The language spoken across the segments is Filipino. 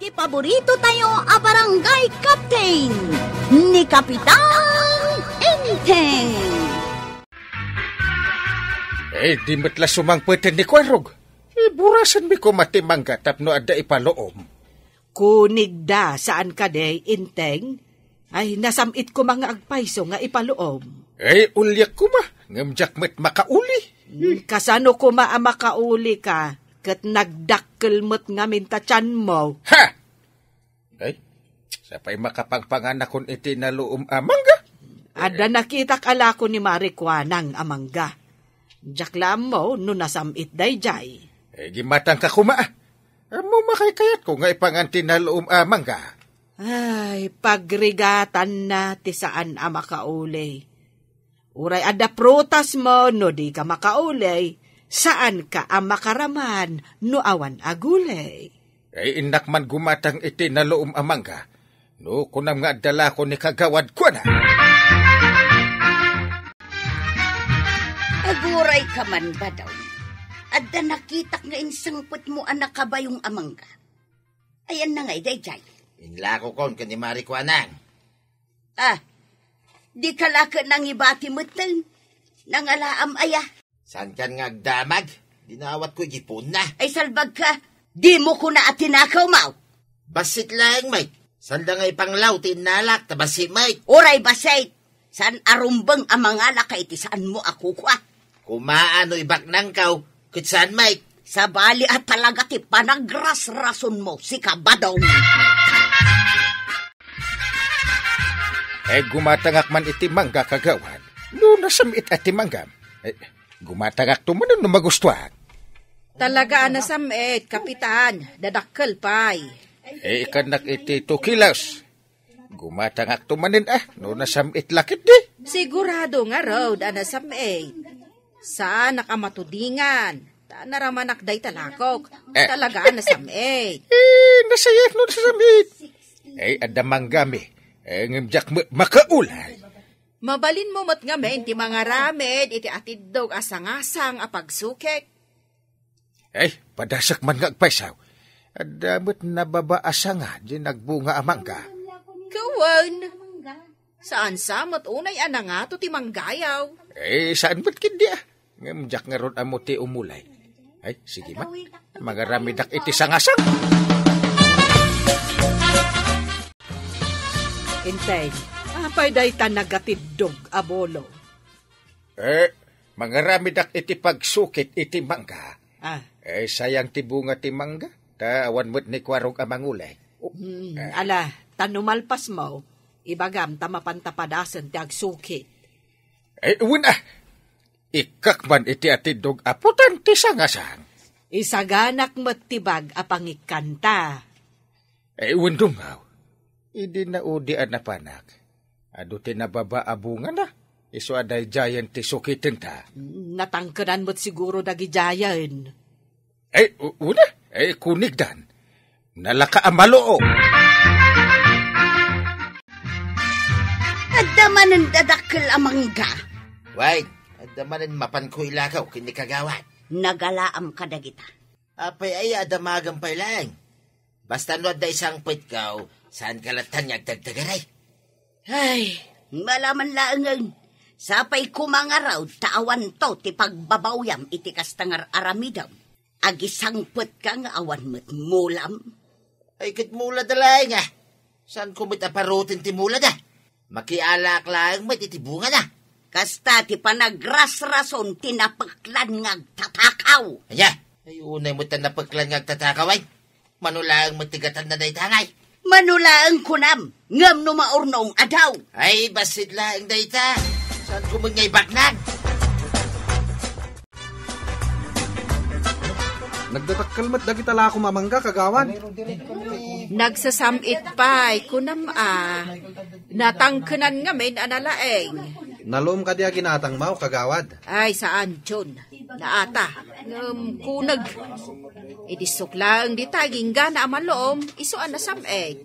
Ti paborito tayo a barangay captain ni Kapitan Enteng. Di matla sumangpweten ni Kwarog. Iburasan mi ko matimangga tapno adda ipaloom. Kunig da saan ka day, Enteng? Ay nasamit ko mga agpayso nga ipaloom. Ulyak ko ma, ngamjak met makauli. Kasano ko makauli ka, kat nagdakkel mo't nga mintatyan mo. Ha! Sapay makapangpangan akon iti na luom amangga. Ada nakita kala ko ni Marikwanang amangga. Jaklam mo, no nasamit day jay. Gimatang ka kuma. Amo makaykayat ko nga ipanganti na luom amangga. Ay, pagrigatan na ti saan makauli. Uray ada prutas mo, no di ka makauli. Saan ka makaraman, no awan agulay. Inak man gumatang iti na luom amangga. No, kunam nga dala ko ni kagawad ko na. Aguray ka man ba daw? Adda nakitak nga insangpot mo anak ka ba yung amangga? Ayan na nga, Dayjay. Inlako kon ka ni Marikwanang. Di kalaka nang ibati mo tal. Nangalaam aya. San kan nga agdamag? Dinawat ko igipon na. Ay salbag ka, di mo ko na atinakaw mau. Basit lang, mate. Sanda nga ipanglaw, tinalak, tabasi, mate. Uray basay, san arumbang ang mga lakay iti saan mo ako kwa? Kumaano ibak nang kaw, kutsan, mate. Sa bali at talaga ti panagras-rason mo si Kabadong. Gumatangak man iti mangga kagawad. No, nasamit ati manggam. Gumatangak to man no magustuhan. Talaga nasamit, Kapitan. Dadakkel pay. Ikanak iti 2 kilos. Gumatangak to manin no nasamit lakit di. Sigurado nga raw, nasamit. Saan nakamatudingan? Naramanak day talakok. Talaga nasamit. Nasayat no nasamit. Ada manggami. Ngimjak makaulay. Mabalin mo mat nga men, ti mga ramed, iti atidog asang-asang apagsukek. Padasak man nga agpaysaw. Adamot na babaasa nga, di nagbunga amangga. Kawan, saan sa mat unay nga to ti manggayaw? Saan ba't kindi Ngimjak nga ron amo ti umulay. Sige man, mga ramidak iti sangasang. Enteng, apay day ta nagatidog abolo. Mga ramidak iti pagsukit iti mangga. Sayang ti bunga ti mangga. Awan mo't ni Kwarog amangulay. Ala, tanumalpas mo, ibagam tamapantapadasan ti agsuki. Una, ikakman iti atidog aputan ti sangasang. Isaganak matibag apangikanta. Wendungaw, idi na udian na panak. Ado ti nababa abungan na. Iso aday giant ti sukitin ta. Natangkanan mo't siguro dagi giant. Una, kunigdan. Nalaka amaloo. Adamanan dadakkel amangga. Wait, adamanan mapan ko ilakaw, kini kagawad. Nagalaam ka dagita. Apay ay adamagang pay lang. Basta no da isang pit kaw, saan kalatan niya dagdagaray? Ay, malaman laangan. Sapay kumangaraw, taawan to ti pagbabawyam iti kastangar aramidam. Agisangpot ka nga awan mo't mulam. Ay kit mula dalay nga. Saan kumit aparutin ti mula da? Makialak lang mo't iti bunga na. Kasta ti panagras-rason tinapaklan ngag tatakaw. Aya, ay unay mo't napaklan ngag tatakaw ay. Manulang matigatan na day tangay. Manulaang kunam, ngam no maurnong adaw. Ay, basit lang day ta. Saan kumit ngay baknag? Nagdatakkalmat dagi tala ako mamangga kagawan. Nagsasamit pay, kunam natangkenan nga men analaeng. Nalom ka diya ginatang mau kagawad. Ay, saan, John? Naata. Kunag. Idisok lang di taging gana amalom, isuan na sameg.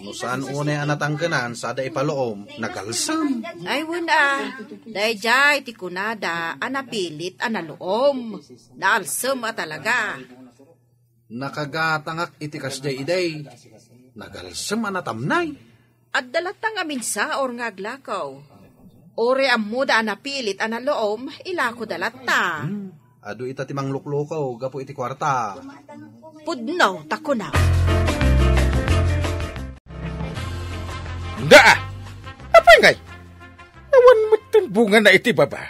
O saan unay anatangkenan, sada ipaloom, nagalsam. Ay, wala. Dahil jay, ti kunada, anapilit, analoom. Naalsam talaga. Nakagatangak iti kasday iday. Nagalsam anatamnay. At dalatang amin sa or nga aglakaw. Ore ang muda anapilit analoom, ilako dalata. Ado ita timang luklukaw, gapo iti kwarta. Pudnaw, takunaw. Da! Apay ngay? Awan mo't ang bunga na iti baba.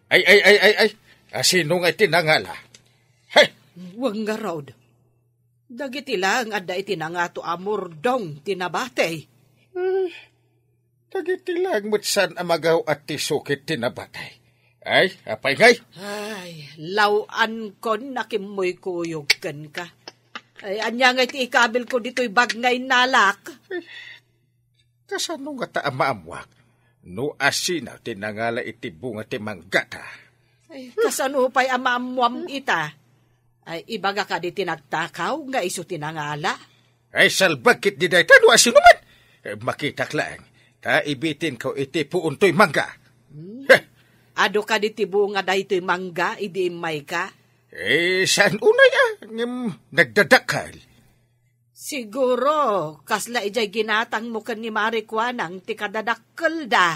Ay. Sino nga iti nangala? Hay! Huwag nga raw. Dagiti lang adda iti nangato amurdong tinabatay. Dagiti lang mo't san amagaw at tisukit tinabatay. Ay, apay ngay? Ay, lawan ko nakimoy kuyog ka. Ay, anya nga iti ikabil ko dito'y bagnay nalak. Kasano nga ta amaamwak? No asina tinangala iti bunga ti manggata. Ay, kasano pa'y amaamwam ita? Ay, ibaga ka di tinagtakaw nga iso tinangala. Ay, salbagkit di dahi tano asino man. Makitak lang, ta ibitin ko iti puuntoy mangga. Ado ka di tibunga dahito'y mangga, idi imay ka? Saan unay nagdadakal? Siguro, kasla ijay ginatang mo kan ni Marikwanang ti kadadakkel da.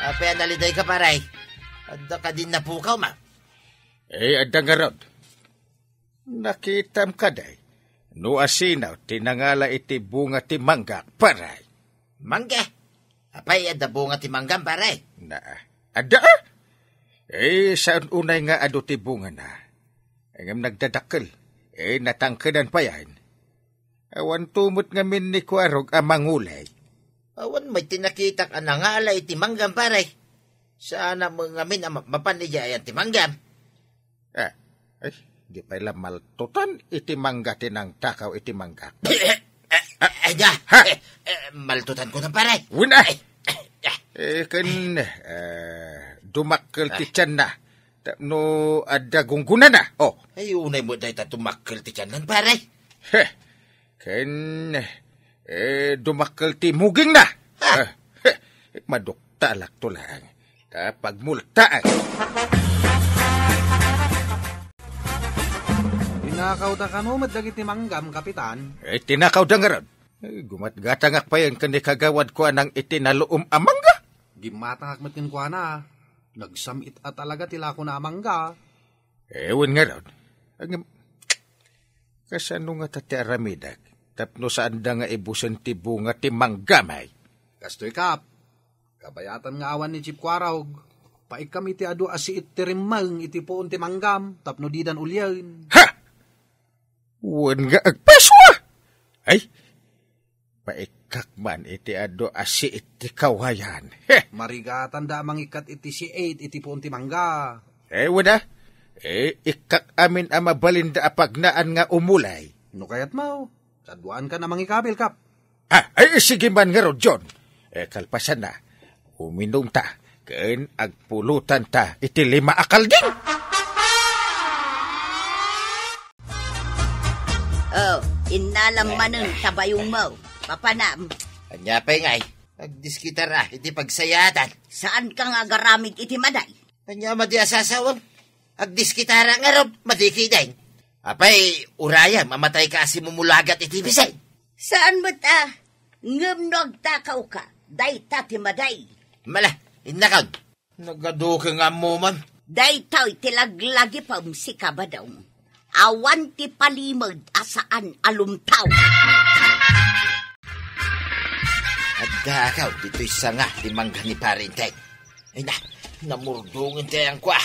Apay analiday ka paray. Adda ka din napukaw ma. Adda nga rod. Nakitam ka day. No asinaw, tinangala iti bunga ti mangga, paray. Mangga? Apay adda bunga ti manggam paray. Adda? Saan unay nga ado ti bunga na? Ngam nagdadakkel. Natangkedan pa yan. Awan tumot ngamin ni Kuarog amangulay. Awan may tinakitak anangala iti manggam paray. Sana mga min mapanijayan ti manggam. Di pala maltutan iti mangga tinang takaw iti mangga. Maltutan ko ng paray. Wina! Dumakkel ti tiyan na. No, adda gunggunan na. Ay, unay mo dahi tumakkel ti tiyan ng paray. Dumakkel ti muging na. Maduktalak to lang. Kapag multaan. Tinakaw da kano madagiti manggam, kapitan. Tinakaw da nga ron. Gumatgatangak pa yan kani kagawad ko anang itinaloom amangga. Gimatangak matin ko na. Nagsamit at talaga tila ko na amangga. Ewan nga ron. Kasano nga tati aramidak? Tapno saan da nga ibusan ti bunga ti manggamay? Kastoy kap. Kabayatan nga awan ni Chip Kuarog. Paik kami ti adu asi itirimang iti poon ti manggam. Tapno didan ulyan. Ha! Wan nga agpaswa! Ay! Paikak man iti adu asi iti kawayan. Marigatan da mangikat iti si 8 iti poon ti mangga. Wala. Ikak amin amabalinda apagnaan nga umulay. No kayat mo. Kaduan ka na mangikabil kap. Sige man nga ron, John. Kalpasan na. Uminom ta. Ken agpulutan ta iti 5 akalding. Inalam manang tabayong mo. Papanam. Anya pa'y ngay. Agdiskitara iti pagsayatan. Saan ka nga garamid iti maday? Anya madi asasawam. Agdiskitara nga rob, madikiday. Apay, uraya, mamatay ka asi mumulagat iti bisay. Saan mo't ngamnog takaw ka? Day tati maday. Mala, inakaw. Nagaduka nga mo man. Day tao itilaglagi pa si kabadaw. Awan ti palimag asaan alumtaw. At dakaw, dito'y sanga, timangga ni parintay. Ay na, namurdungin tayang kwa.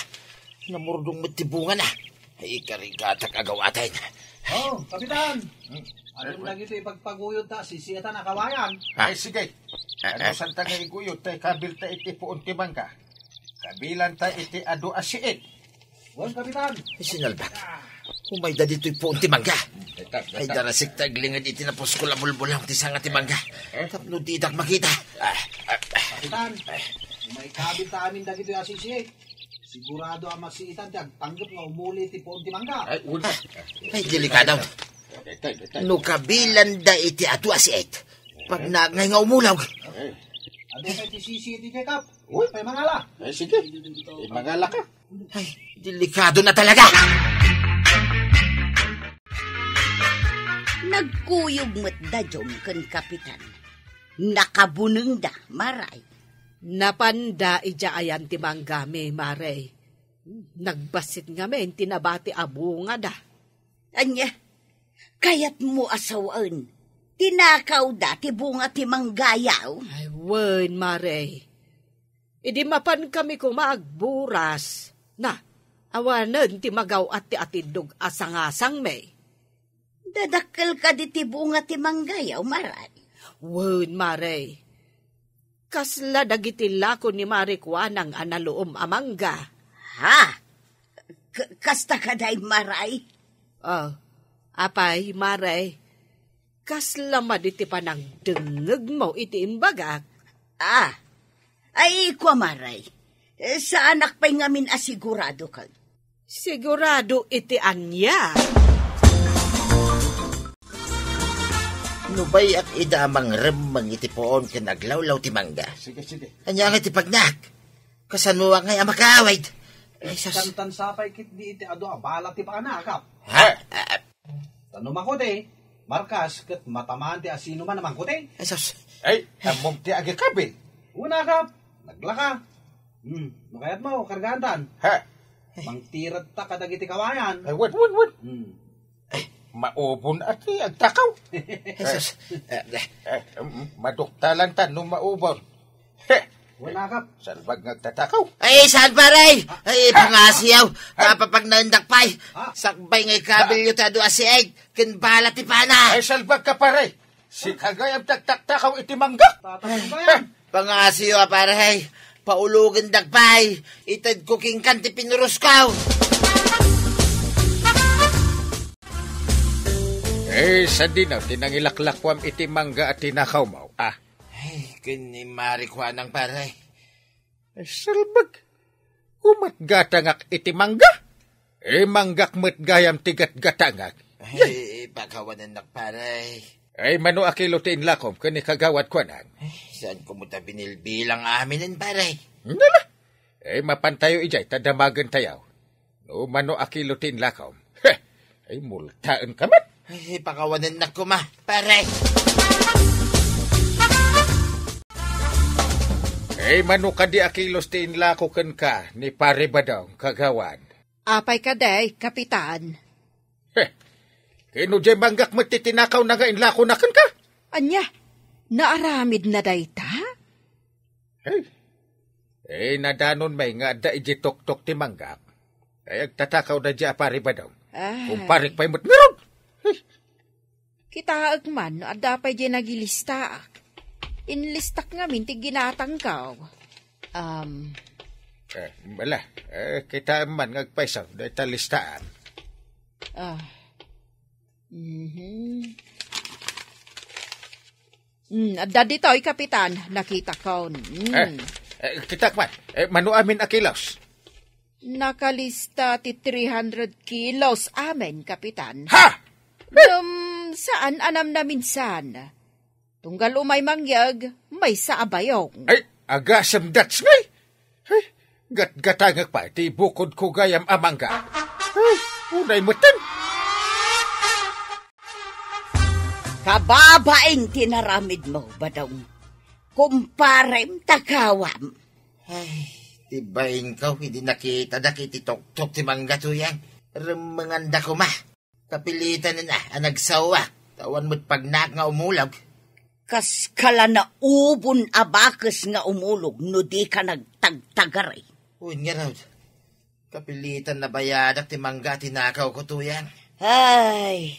Namurdong matibungan na. Ay, karigatak agawatay na. Kapitan! Anong lagi ito ipagpaguyod ta, sisiyatan na kawayan. Ay, sige. Ano santa nga iguyod tayo kabil ta iti puon ti mangga. Kabilan ta iti adu asiit. Wan, kapitan! Ay, sinalbat. Umayda dito'y po ti mangga. Ay, darasik taglingad iti na puskula bulbulang ti sanga ti mangga. Tapno didak makita. Kapitan, may kabil ta amin dagito yung asisiyit. Sigurado ang masiitan tiyag tanggap nga umuli ti poon ti mangga. Ay, delikadaw. No kabilan da iti atu asiit. Pag ngay nga umulaw. Ano kay ti sisiyit kay kap? Pay mangala. Ay, sige. Mangala ka. Ay, delikado na talaga. Nagkuyog mo't dadyom kan kapitan. Nakabuneng da, maray. Napanda ija ayan ti manggami, maray. Nagbasit nga men, tinabati abunga da. Anya, kayat mo asawaan. Tinakaw da, ti bunga ti manggayaw. Ay, wen, maray. Idi mapan kami kumagburas. Na, awanan ti magaw at ti atidog asang-asang may. Dadakkel ka di ti bunga ti manggayaw, maray. Wen, maray. Kasla dagiti lako ni Marikwanang analoom amangga. Ha? Kasta ka day, maray? Apay, maray. Kasla maditi pa nang dengeg mo iti imbagak. Ay, kwa maray. Sa anak pa'y ngamin asigurado ka. Sigurado iti anya. Nubay at idamang remang itipoon ka naglawlaw ti mangga. Sige. Anya nga ti pagnak. Kasanuwa ngay amakawid. Kantan sapay kit di iti ado abala ti pakanakap. Ha? Tanong ako di, markas kat matamaan ti asino man naman ko di. Esos. Ay, amom ti agi kabil. Una kap, naglaka. Makayat mo, kargantan. Ha? Mangtirat ta kadagiti kawayan. Ay, wad. Maubon at agtakaw. Esos. Maduktalan tan nung maubon. Una kap. Salbag nagtatakaw. Ay, saan paray? Ay, pangasiyaw. Kapapag naundakpay. Sakbay ngay kabilyo ta do asieg. Kinbala ti pana. Ay, salbag ka pare. Si kagayam tagtaktakaw iti mangga. Tatanong ba yan? Pangasiyaw paray. Paulugan dakpay. Itad ko kingkan ti pinuruskaw. Sa dinaw, tinangilaklakwam iti mangga at tinakaw mo. Ay, kini Marikwanang paray. Ay, salbag. Umatgatangak iti mangga. Manggak matgayam tigat-gatangak. Ay, pagkawanan paray. Ay, mano akilo ti inlakom, kani kagawad ko nang. Saan ko mo ta binilbilang aminin paray? Nala. Mapantayo ijay, tadamagan tayaw. No, mano akilo ti inlakom. Ay, multaan kamat. Ay, pakawanan na ko ma, paray. Mano ka di akilos ti inlako kan ka, ni pare ba daw, kagawad? Apay ka day, kapitan. Kino jay manggak matitinakaw na nga inlako na kan ka? Anya, naaramid na day ta? Nadanon may nga da ijitok-tok ti manggak. Ay, agtatakaw na dya pare ba daw? Kung parik pa'y matmirog. Kita agman, adapay di nagilista. Inlistak nga minti ginatangkaw. Bala, kita man ngagpaisaw, dahil talistaan. Adda dito, kapitan, nakita ko. Kita man, manu amin akilaws. Nakalista ti 300 kilos amen, kapitan. Ha! Saan anam na minsan? Tunggal umay mangyag, may sa abayong. Ay, agasam dats ngay. Ay, gat-gatangag pa, ti bukod ko gayam amangga. Ay, unay mutan. Kababaeng tinaramid mo, badong. Kumparem takawam. Ay, tibayin ka, hindi nakita dakiti tok-tok ti mangga tuyang. Remanganda ko ma. Kapilitan na nagsawa. Tawan mo't pagnak nga umulog. Kas kala na ubon abakas nga umulog, no di ka nagtagtagaray. Uy, nga raw. Kapilitan na bayadak ti mangga tinakaw ko tuyang. Ay,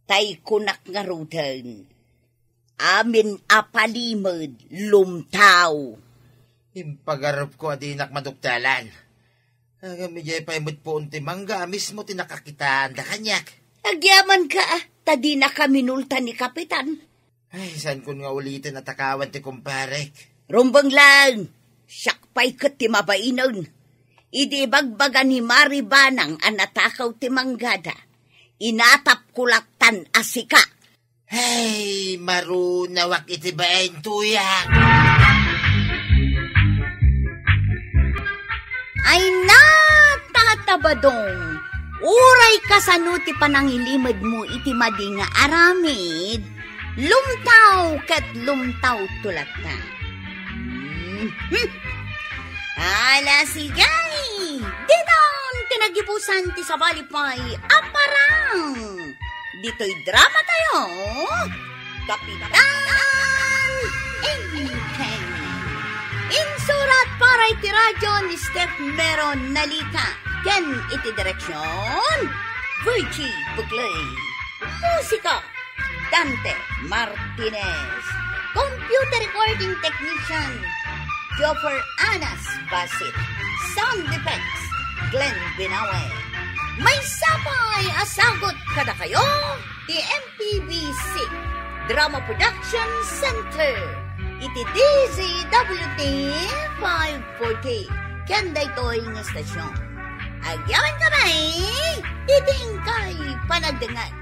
tay kunak nga rutan. Amin apalimod, lumtaw. Impagarap ko adinak maduktalan. Agamijay pa imot po unti mangga, mismo tinakakitaan da kanyak. Agyaman ka, tadi na kami nulta ni kapitan. Ay, saan ko nga ulitin at takawan ti kumparek? Rumbang lang, sakpay kat ti mabainon. Idi bagbaga ni Maribanang anatakaw ti manggada. Inatap kulaktan asika. Hey, marunawak iti baen tuyang. Ay na, tatabadong. Uray kasano ti panangilimod mo iti madi nga aramid, lumtaw ket lumtaw tulat na. Ala sigay, dinon tinagipusan ti sabalipay aparang. Dito'y drama tayo, Kapitan Engkeng. Insurat para iti radyo ni Steph Meron Nalika. Ken iti direksyon, Virgie Bugley. Musika, Dante Martinez. Computer recording technician, Joffer Anas Basit. Sound effects, Glenn Binawe. May sapay asagot kada kayo, the MPBC Drama Production Center. Iti DZWT 540. Kanda ito'y nga stasyon. Agyawan kamay, iting kay panagdangan.